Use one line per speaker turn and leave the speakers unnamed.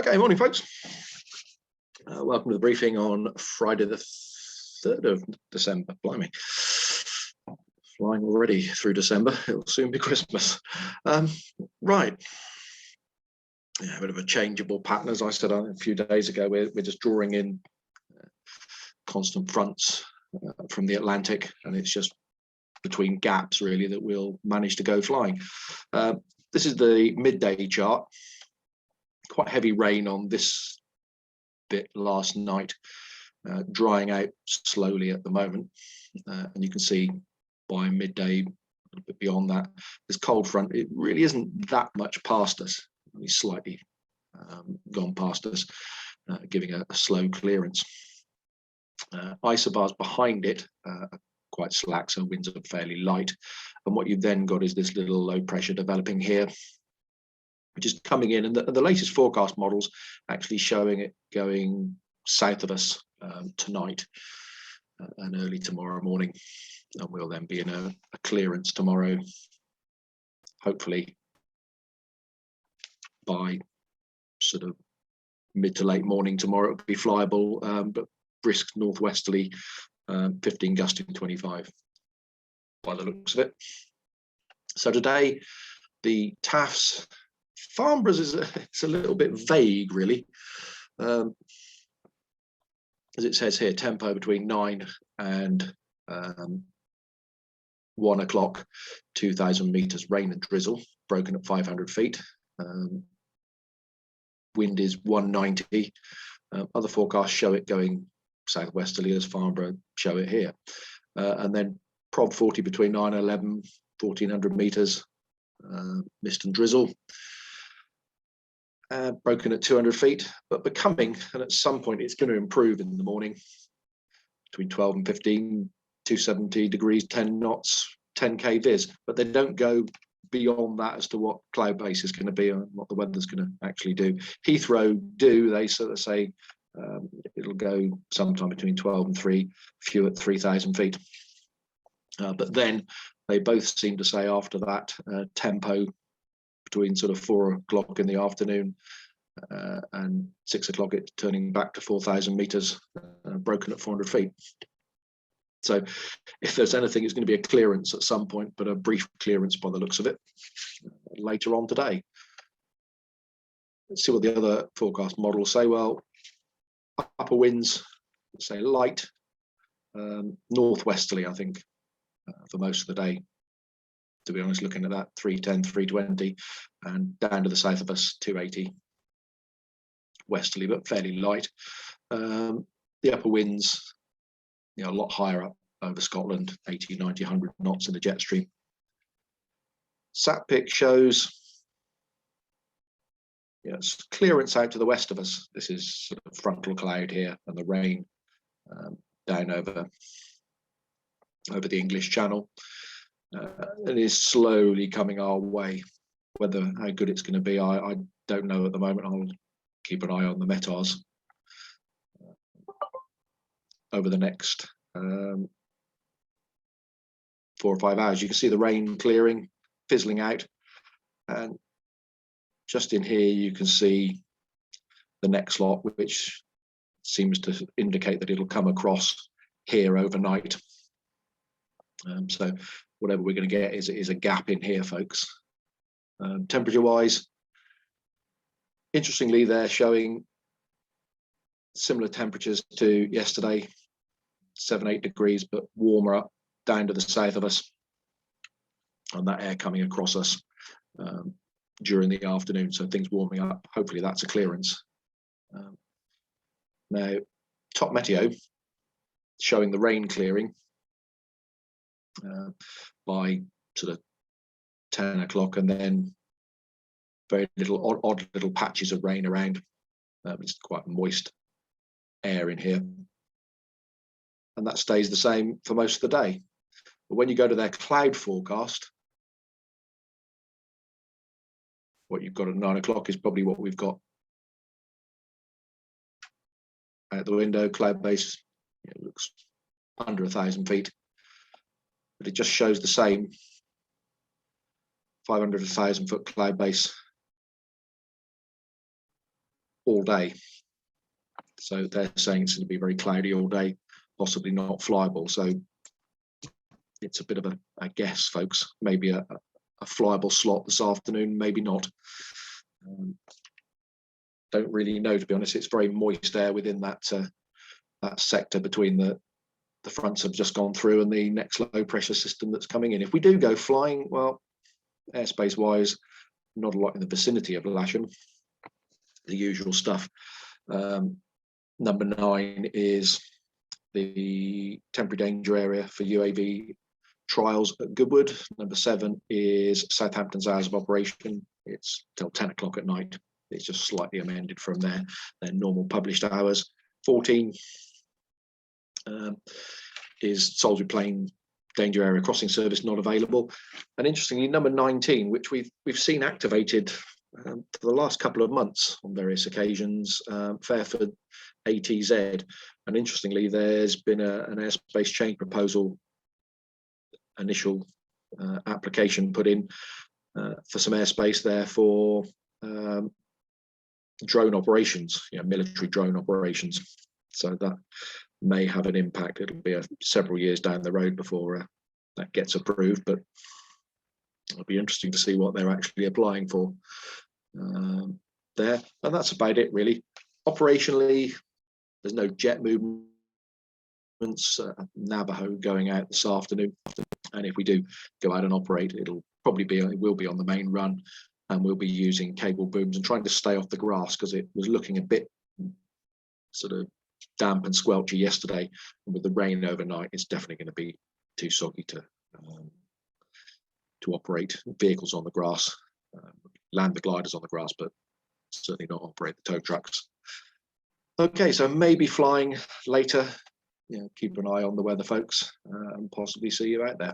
Okay, morning, folks. Welcome to the briefing on Friday the 3rd of December. Blimey, flying already through December. It'll soon be Christmas. Right. Yeah, a bit of a changeable pattern, as I said a few days ago. We're just drawing in constant fronts from the Atlantic, and it's just between gaps, really, that we'll manage to go flying. This is the midday chart. Quite heavy rain on this bit last night, drying out slowly at the moment, and you can see by midday, a little bit beyond that, this cold front, it really isn't that much past us, only slightly gone past us, giving a slow clearance. Isobars behind it are quite slack, so winds are fairly light, and what you've then got is this little low pressure developing here, which is coming in, and the latest forecast models actually showing it going south of us tonight and early tomorrow morning, and we'll then be in a clearance tomorrow, hopefully by sort of mid to late morning tomorrow. It'll be flyable, but brisk northwesterly, 15 gusting 25 by the looks of it. So today the TAFs, Farnborough's it's a little bit vague, really. As it says here, tempo between 9 and 1 o'clock, 2,000 meters, rain and drizzle, broken at 500 feet. Wind is 190. Other forecasts show it going southwesterly, as Farnborough show it here. And then prod 40 between 9 and 11, 1,400 meters, mist and drizzle. Broken at 200 feet, but becoming, and at some point it's going to improve in the morning, between 12 and 15, 270 degrees, 10 knots, 10k viz, but they don't go beyond that as to what cloud base is going to be and what the weather's going to actually do. Heathrow they sort of say it'll go sometime between 12 and 3, few at 3,000 feet. But then they both seem to say after that tempo between sort of 4 o'clock in the afternoon and 6 o'clock, it's turning back to 4,000 meters, broken at 400 feet. So if there's anything, it's going to be a clearance at some point, but a brief clearance by the looks of it later on today. Let's see what the other forecast models say. Well, upper winds, say light, northwesterly, I think, for most of the day. To be honest, looking at that, 310, 320, and down to the south of us, 280 westerly, but fairly light. The upper winds, a lot higher up over Scotland, 80, 90, 100 knots in the jet stream. SatPic shows clearance out to the west of us. This is sort of frontal cloud here, and the rain down over the English Channel. It is slowly coming our way. How good it's going to be, I don't know at the moment. I'll keep an eye on the METARs over the next 4 or 5 hours. You can see the rain clearing, fizzling out, and just in here you can see the next lot, which seems to indicate that it'll come across here overnight. So whatever we're going to get is a gap in here, folks. Temperature wise, interestingly, they're showing similar temperatures to yesterday, 7-8 degrees, but warmer up down to the south of us, and that air coming across us during the afternoon, so things warming up. Hopefully that's a clearance. Now top meteo showing the rain clearing by sort of 10 o'clock, and then very little odd little patches of rain around. It's quite moist air in here, and that stays the same for most of the day. But when you go to their cloud forecast, what you've got at 9 o'clock is probably what we've got out the window. Cloud base, it looks under 1,000 feet, but it just shows the same 500 to 1,000 foot cloud base all day. So they're saying it's going to be very cloudy all day, possibly not flyable. So it's a bit of a guess, folks. Maybe a flyable slot this afternoon, maybe not. Don't really know, to be honest. It's very moist air within that that sector between the fronts have just gone through and the next low pressure system that's coming in. If we do go flying, well, airspace wise, not a lot in the vicinity of Lasham, the usual stuff. Number 9 is the temporary danger area for UAV trials at Goodwood. Number 7 is Southampton's hours of operation. It's till 10 o'clock at night. It's just slightly amended from their normal published hours. 14 is Salisbury Plain danger area crossing service not available. And interestingly, number 19, which we've seen activated for the last couple of months on various occasions, Fairford ATZ. And interestingly, there's been an airspace change proposal initial application put in for some airspace there for drone operations, military drone operations. So that may have an impact. It'll be several years down the road before that gets approved, but it'll be interesting to see what they're actually applying for there. And that's about it, really. Operationally, there's no jet movements. Navajo going out this afternoon, and if we do go out and operate, it will be on the main run, and we'll be using cable booms and trying to stay off the grass because it was looking a bit sort of damp and squelchy yesterday, and with the rain overnight, it's definitely going to be too soggy to operate vehicles on the grass, land the gliders on the grass, but certainly not operate the tow trucks. Okay, so maybe flying later. Keep an eye on the weather, folks, and possibly see you out there.